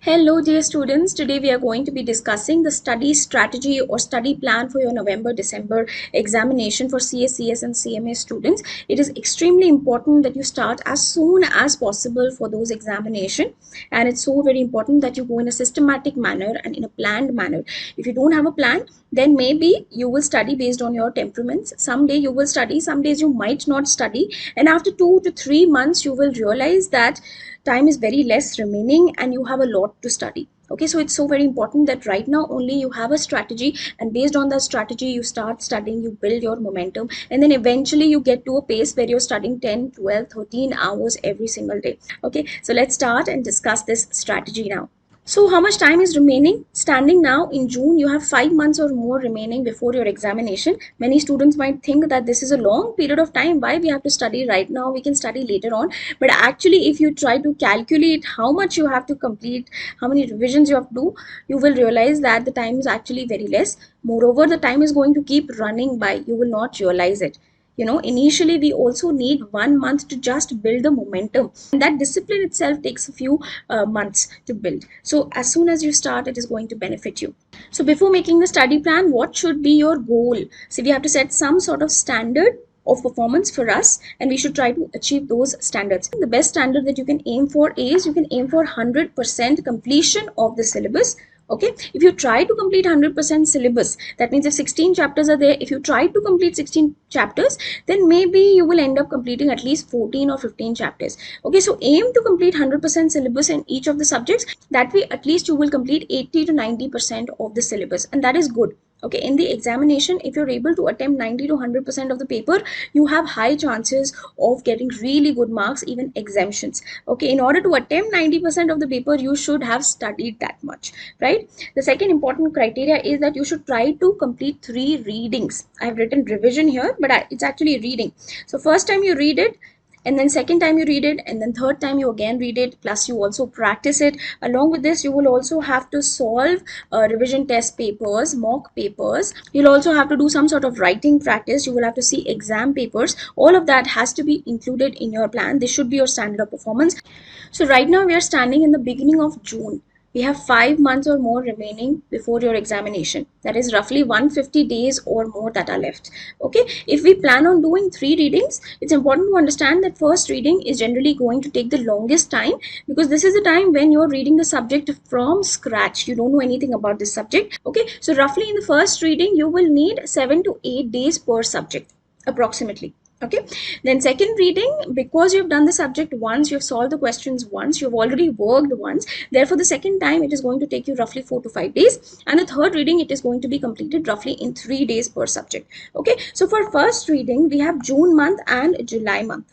Hello dear students, today we are going to be discussing the study strategy or study plan for your November-December examination for CSCS and CMA students. It is extremely important that you start as soon as possible for those examination, and it's so very important that you go in a systematic manner and in a planned manner. If you don't have a plan, then maybe you will study based on your temperaments. Someday you will study, some days you might not study, and after 2 to 3 months you will realize that time is very less remaining and you have a lot to study. Okay, so it's so very important that right now only you have a strategy, and based on that strategy you start studying, you build your momentum, and then eventually you get to a pace where you're studying 10, 12, 13 hours every single day. Okay, so let's start and discuss this strategy now. So how much time is remaining? Standing now in June, you have 5 months or more remaining before your examination. Many students might think that this is a long period of time. Why we have to study right now? We can study later on. But actually, if you try to calculate how much you have to complete, how many revisions you have to do, you will realize that the time is actually very less. Moreover, the time is going to keep running by. You will not realize it. Initially we also need 1 month to just build the momentum, and that discipline itself takes a few months to build. So as soon as you start, it is going to benefit you. So before making the study plan, what should be your goal? So we have to set some sort of standard of performance for us, and we should try to achieve those standards. The best standard that you can aim for is you can aim for 100% completion of the syllabus. Okay, if you try to complete 100% syllabus, that means if 16 chapters are there, if you try to complete 16 chapters, then maybe you will end up completing at least 14 or 15 chapters. Okay, so aim to complete 100% syllabus in each of the subjects. That way at least you will complete 80 to 90% of the syllabus, and that is good. Okay, in the examination, if you're able to attempt 90 to 100% of the paper, you have high chances of getting really good marks, even exemptions. Okay, in order to attempt 90% of the paper, you should have studied that much, right? The second important criteria is that you should try to complete 3 readings. I have written revision here, but it's actually reading. So first time you read it, and then second time you read it, and then third time you again read it, plus you also practice it. Along with this, you will also have to solve revision test papers, mock papers. You'll also have to do some sort of writing practice. You will have to see exam papers. All of that has to be included in your plan. This should be your standard of performance. So right now we are standing in the beginning of June. We have 5 months or more remaining before your examination. That is roughly 150 days or more that are left. Okay, if we plan on doing 3 readings, it's important to understand that first reading is generally going to take the longest time, because this is the time when you're reading the subject from scratch. You don't know anything about this subject. Okay, so roughly in the first reading, you will need 7 to 8 days per subject approximately. Okay, then second reading, because you've done the subject once, you've solved the questions once, you've already worked once, therefore the second time it is going to take you roughly 4 to 5 days, and the third reading, it is going to be completed roughly in 3 days per subject. Okay, so for first reading we have June month and July month.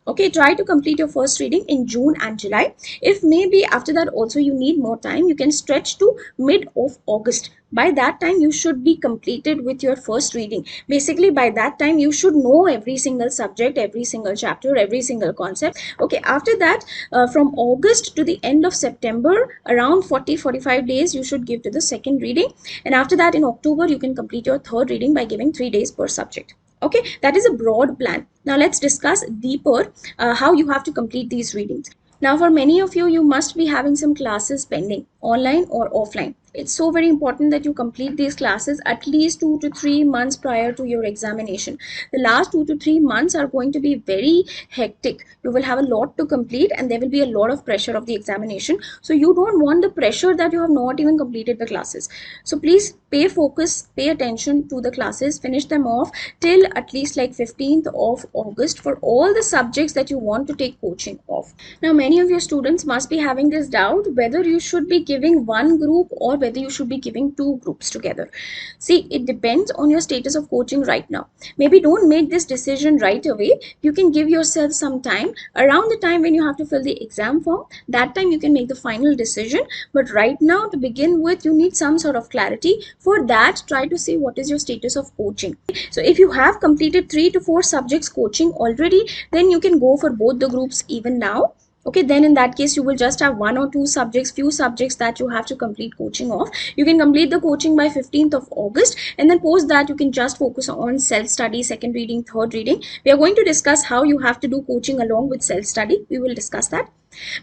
Okay, try to complete your first reading in June and July. If maybe after that also you need more time, you can stretch to mid of August. By that time you should be completed with your first reading. Basically by that time you should know every single subject, every single chapter, every single concept. Okay, after that from August to the end of September, around 40-45 days you should give to the second reading, and after that in October you can complete your third reading by giving 3 days per subject. Okay, that is a broad plan. Now let's discuss deeper how you have to complete these readings. Now for many of you, you must be having some classes pending, online or offline. It's so very important that you complete these classes at least 2 to 3 months prior to your examination. The last 2 to 3 months are going to be very hectic. You will have a lot to complete, and there will be a lot of pressure of the examination. So you don't want the pressure that you have not even completed the classes. So please pay focus, pay attention to the classes, finish them off till at least like 15th of August for all the subjects that you want to take coaching of. Now many of your students must be having this doubt whether you should be giving one group or whether you should be giving 2 groups together. See, it depends on your status of coaching right now. Maybe don't make this decision right away. You can give yourself some time. Around the time when you have to fill the exam form, that time you can make the final decision. But right now, to begin with, you need some sort of clarity. For that, try to see what is your status of coaching. So if you have completed 3 to 4 subjects coaching already, then you can go for both the groups even now. Okay, then in that case you will just have 1 or 2 subjects, few subjects that you have to complete coaching of. You can complete the coaching by 15th of August, and then post that you can just focus on self-study, second reading, third reading. We are going to discuss how you have to do coaching along with self-study. We will discuss that.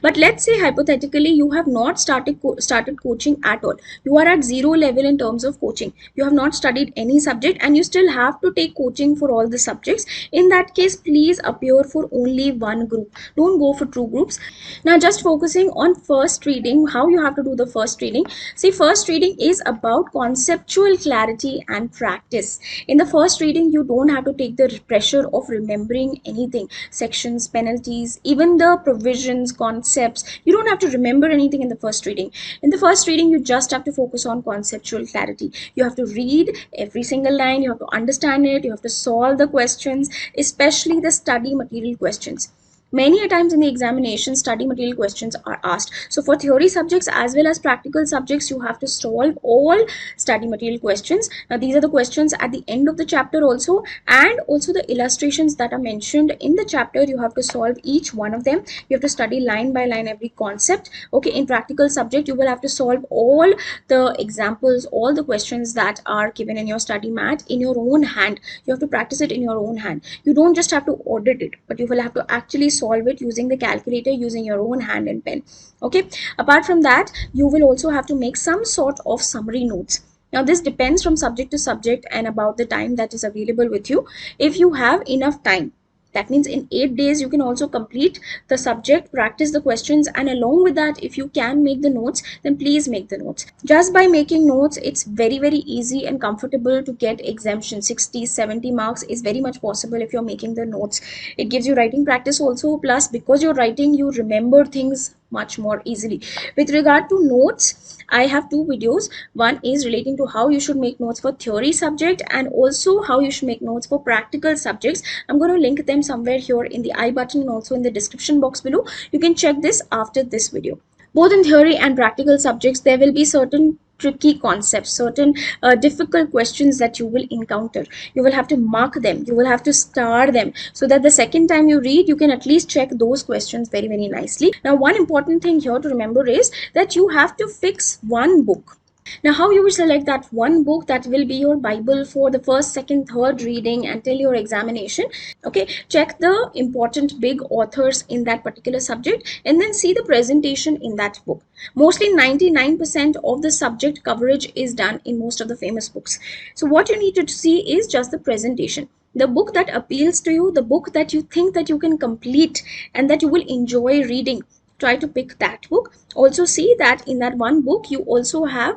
But let's say hypothetically you have not started coaching at all. You are at zero level in terms of coaching. You have not studied any subject and you still have to take coaching for all the subjects. In that case, please appear for only one group. Don't go for two groups. Now, just focusing on first reading, how you have to do the first reading. See, first reading is about conceptual clarity and practice. In the first reading, you don't have to take the pressure of remembering anything, sections, penalties, even the provisions, concepts. You don't have to remember anything in the first reading. In the first reading, you just have to focus on conceptual clarity. You have to read every single line, you have to understand it, you have to solve the questions, especially the study material questions. Many a times in the examination, study material questions are asked. So for theory subjects as well as practical subjects, you have to solve all study material questions. Now these are the questions at the end of the chapter also, and also the illustrations that are mentioned in the chapter. You have to solve each one of them. You have to study line by line every concept. Okay, in practical subject, you will have to solve all the examples, all the questions that are given in your study mat in your own hand. You have to practice it in your own hand. You don't just have to audit it, but you will have to actually solve it using the calculator, using your own hand and pen. Okay, apart from that, you will also have to make some sort of summary notes. Now this depends from subject to subject and about the time that is available with you. If you have enough time, that means in 8 days you can also complete the subject, practice the questions, and along with that, if you can make the notes, then please make the notes. Just by making notes, it's very easy and comfortable to get exemption. 60-70 marks is very much possible if you're making the notes. It gives you writing practice also, plus because you're writing, you remember things much more easily. With regard to notes, I have two videos. One is relating to how you should make notes for theory subject and also how you should make notes for practical subjects. I'm going to link them somewhere here in the I button and also in the description box below. You can check this after this video. Both in theory and practical subjects, there will be certain tricky concepts, certain difficult questions that you will encounter. You will have to mark them, you will have to star them, so that the second time you read, you can at least check those questions very nicely. Now, one important thing here to remember is that you have to fix one book. Now, how you will select that one book that will be your Bible for the first, second, third reading until your examination? Okay, check the important big authors in that particular subject and then see the presentation in that book. Mostly 99% of the subject coverage is done in most of the famous books. So what you need to see is just the presentation. The book that appeals to you, the book that you think that you can complete and that you will enjoy reading, try to pick that book. Also see that in that one book you also have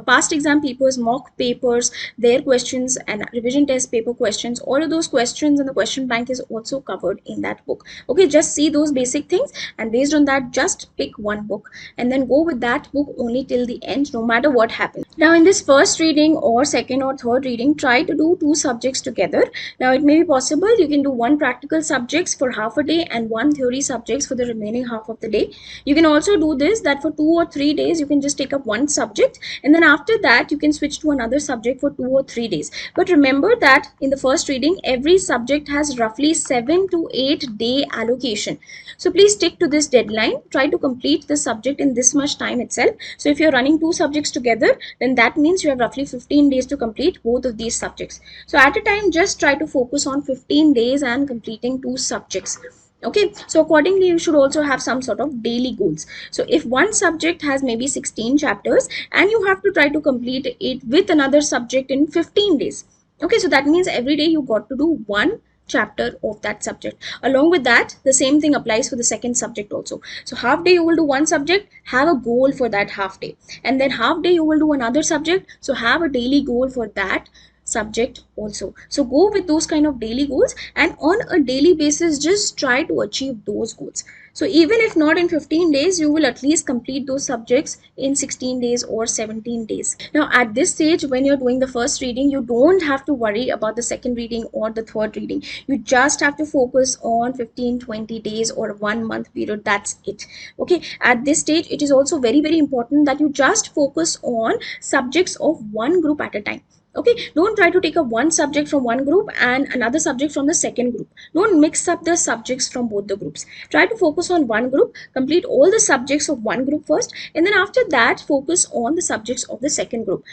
past exam papers, mock papers, their questions and revision test paper questions. All of those questions and the question bank is also covered in that book. Okay, just see those basic things and based on that, just pick one book and then go with that book only till the end, no matter what happens. Now in this first reading or second or third reading, try to do two subjects together. Now it may be possible you can do one practical subjects for half a day and one theory subjects for the remaining half of the day. You can also do this, that for 2 or 3 days you can just take up one subject and then after that you can switch to another subject for 2 or 3 days. But remember that in the first reading, every subject has roughly 7 to 8 day allocation. So please stick to this deadline. Try to complete the subject in this much time itself. So if you're running two subjects together, then that means you have roughly 15 days to complete both of these subjects. So at a time, just try to focus on 15 days and completing two subjects. Okay, so accordingly you should also have some sort of daily goals. So if one subject has maybe 16 chapters and you have to try to complete it with another subject in 15 days. Okay, so that means every day you got to do one chapter of that subject. Along with that, the same thing applies for the second subject also. So half day you will do one subject, have a goal for that half day, and then half day you will do another subject, so have a daily goal for that subject also. So go with those kind of daily goals and on a daily basis just try to achieve those goals. So even if not in 15 days, you will at least complete those subjects in 16 days or 17 days. Now at this stage, when you're doing the first reading, you don't have to worry about the second reading or the third reading. You just have to focus on 15-20 days or 1 month period. That's it. Okay, at this stage it is also very important that you just focus on subjects of one group at a time. Okay, don't try to take up one subject from one group and another subject from the second group. Don't mix up the subjects from both the groups. Try to focus on one group, complete all the subjects of one group first, and then after that focus on the subjects of the second group.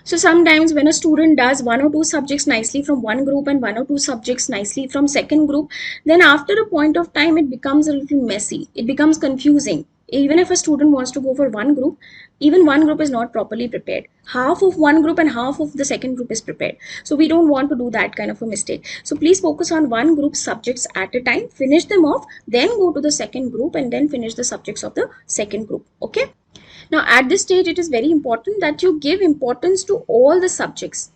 So sometimes when a student does one or two subjects nicely from one group and one or two subjects nicely from second group, then after a point of time it becomes a little messy. It becomes confusing. Even if a student wants to go for one group, even one group is not properly prepared. Half of one group and half of the second group is prepared. So we don't want to do that kind of a mistake. So please focus on one group subjects at a time, finish them off, then go to the second group and then finish the subjects of the second group. Okay. Now, at this stage, it is very important that you give importance to all the subjects.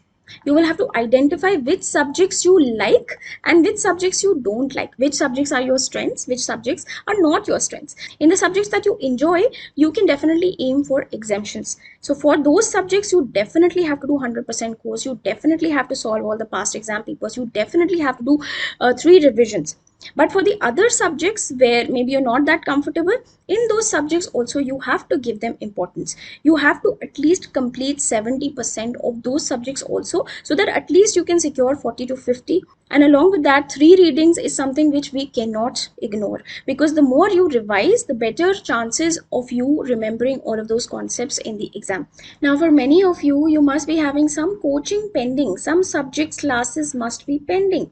You will have to identify which subjects you like and which subjects you don't like. Which subjects are your strengths, which subjects are not your strengths. In the subjects that you enjoy, you can definitely aim for exemptions. So for those subjects, you definitely have to do 100% course. You definitely have to solve all the past exam papers. You definitely have to do 3 revisions. But for the other subjects where maybe you're not that comfortable, in those subjects also you have to give them importance. You have to at least complete 70% of those subjects also, so that at least you can secure 40 to 50. And along with that, 3 readings is something which we cannot ignore, because the more you revise, the better chances of you remembering all of those concepts in the exam. Now for many of you, you must be having some coaching pending, some subjects classes must be pending.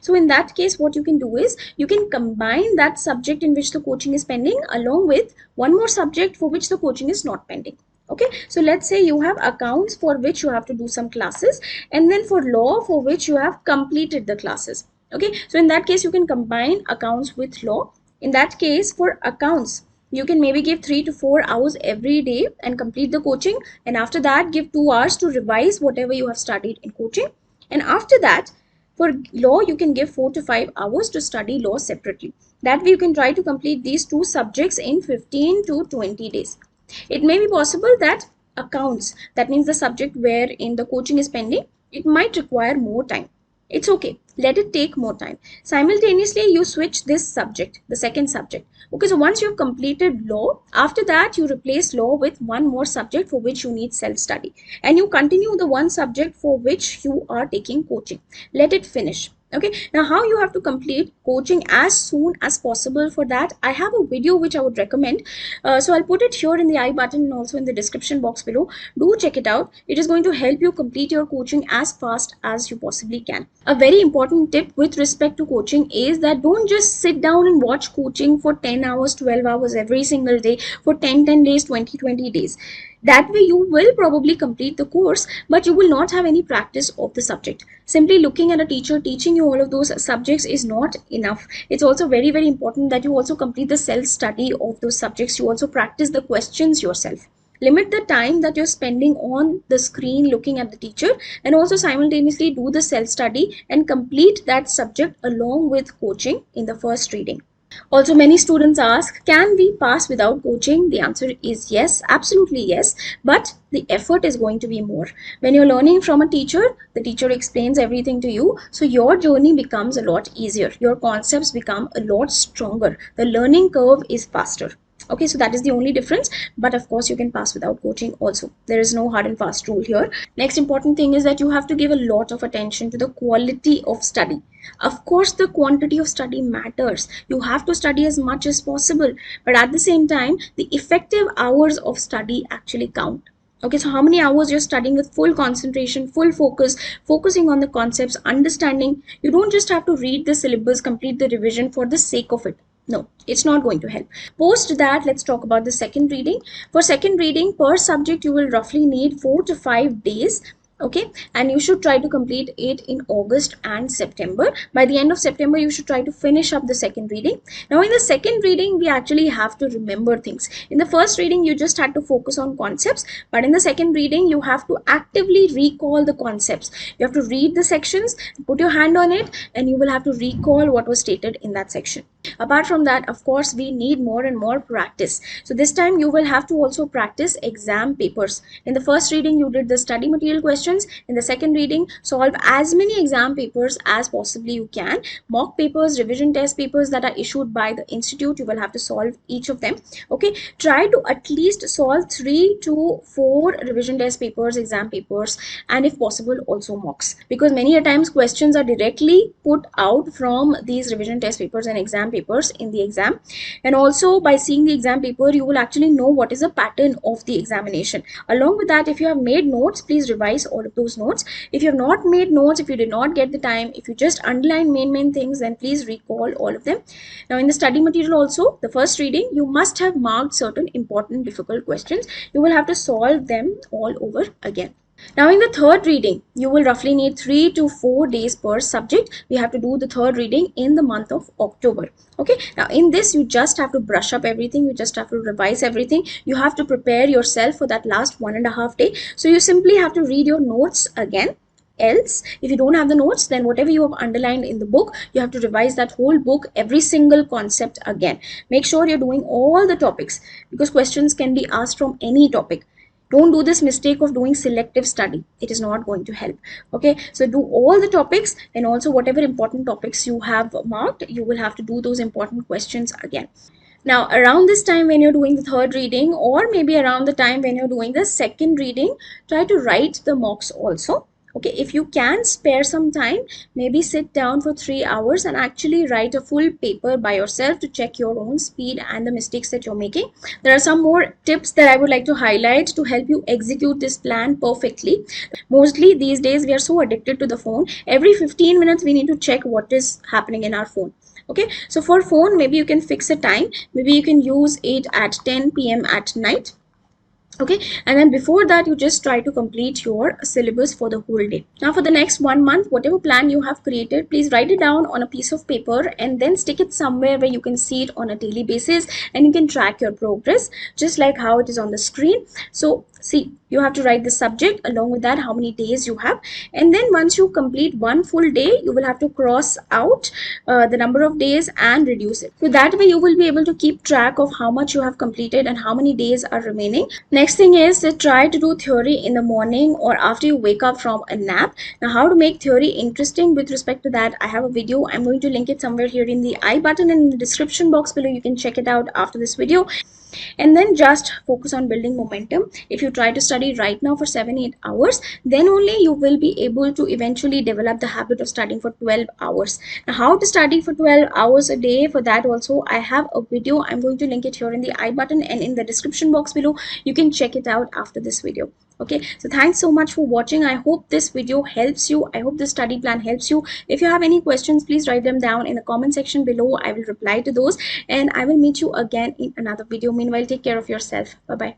So in that case, what you can do is you can combine that subject in which the coaching is pending along with one more subject for which the coaching is not pending. Okay, so let's say you have accounts for which you have to do some classes, and then for law for which you have completed the classes. Okay, so in that case, you can combine accounts with law. In that case, for accounts, you can maybe give 3 to 4 hours every day and complete the coaching, and after that give 2 hours to revise whatever you have studied in coaching. And after that, for law, you can give 4 to 5 hours to study law separately. That way you can try to complete these 2 subjects in 15 to 20 days. It may be possible that accounts, that means the subject wherein the coaching is pending, it might require more time. It's okay. Let it take more time. Simultaneously, you switch this subject, the second subject. Okay, so once you've completed law, after that you replace law with one more subject for which you need self-study. And you continue the one subject for which you are taking coaching. Let it finish. Okay, now how you have to complete coaching as soon as possible, for that I have a video which I would recommend. So I'll put it here in the I button and also in the description box below. Do check it out. It is going to help you complete your coaching as fast as you possibly can. A very important tip with respect to coaching is that don't just sit down and watch coaching for 10 hours, 12 hours every single day for 10 days, 20 days. That way you will probably complete the course, but you will not have any practice of the subject. Simply looking at a teacher teaching you all of those subjects is not enough. It's also very, very important that you also complete the self-study of those subjects. You also practice the questions yourself. Limit the time that you're spending on the screen looking at the teacher, and also simultaneously do the self-study and complete that subject along with coaching in the first reading. Also, many students ask, can we pass without coaching? The answer is yes, absolutely yes, but the effort is going to be more. When you're learning from a teacher, the teacher explains everything to you, so your journey becomes a lot easier. Your concepts become a lot stronger. The learning curve is faster. Okay, so that is the only difference, but of course you can pass without coaching also. There is no hard and fast rule here. Next important thing is that you have to give a lot of attention to the quality of study. Of course, the quantity of study matters. You have to study as much as possible, but at the same time, the effective hours of study actually count. Okay, so how many hours you're studying with full concentration, full focus, focusing on the concepts, understanding. You don't just have to read the syllabus, complete the revision for the sake of it. No, it's not going to help. Post that, let's talk about the second reading. For second reading, per subject, you will roughly need 4 to 5 days. Okay, and you should try to complete it in August and September. By the end of September, you should try to finish up the second reading. Now in the second reading, we actually have to remember things. In the first reading, you just had to focus on concepts, but in the second reading, you have to actively recall the concepts. You have to read the sections, put your hand on it, and you will have to recall what was stated in that section. Apart from that, of course, we need more and more practice. So this time you will have to also practice exam papers. In the first reading you did the study material questions. In the second reading, solve as many exam papers as possibly you can. Mock papers, revision test papers that are issued by the institute, you will have to solve each of them. Okay, try to at least solve 3 to 4 revision test papers, exam papers, and if possible also mocks, because many a times questions are directly put out from these revision test papers and exam papers in the exam. And also, by seeing the exam paper, you will actually know what is the pattern of the examination. Along with that, if you have made notes, please revise all of those notes. If you have not made notes, if you did not get the time, if you just underline main things, then please recall all of them. Now in the study material also, the first reading, you must have marked certain important difficult questions. You will have to solve them all over again. Now in the third reading, you will roughly need 3 to 4 days per subject. We have to do the third reading in the month of October. Okay, now in this you just have to brush up everything, you just have to revise everything, you have to prepare yourself for that last 1.5 day. So you simply have to read your notes again. Else, if you don't have the notes, then whatever you have underlined in the book, you have to revise that whole book, every single concept again. Make sure you're doing all the topics, because questions can be asked from any topic. Don't do this mistake of doing selective study. It is not going to help. Okay, so do all the topics, and also whatever important topics you have marked, you will have to do those important questions again. Now around this time when you're doing the third reading, or maybe around the time when you're doing the second reading, try to write the mocks also. Okay, if you can spare some time, maybe sit down for 3 hours and actually write a full paper by yourself to check your own speed and the mistakes that you're making. There are some more tips that I would like to highlight to help you execute this plan perfectly. Mostly these days we are so addicted to the phone. Every 15 minutes we need to check what is happening in our phone. Okay, so for phone, maybe you can fix a time. Maybe you can use it at 10 p.m. at night. Okay, and then before that you just try to complete your syllabus for the whole day. Now for the next 1 month, whatever plan you have created, please write it down on a piece of paper and then stick it somewhere where you can see it on a daily basis, and you can track your progress just like how it is on the screen. So see, you have to write the subject, along with that how many days you have, and then once you complete one full day, you will have to cross out the number of days and reduce it. So that way you will be able to keep track of how much you have completed and how many days are remaining. Next thing is to try to do theory in the morning or after you wake up from a nap. Now how to make theory interesting, with respect to that I have a video. I'm going to link it somewhere here in the I button and in the description box below. You can check it out after this video. And then just focus on building momentum. If you try to study right now for 7-8 hours, then only you will be able to eventually develop the habit of studying for 12 hours. Now how to study for 12 hours a day, for that also I have a video. I'm going to link it here in the I button and in the description box below. You can check it out after this video. Okay, so thanks so much for watching. I hope this video helps you. I hope this study plan helps you. If you have any questions, please write them down in the comment section below. I will reply to those, and I will meet you again in another video. Meanwhile, take care of yourself. Bye bye.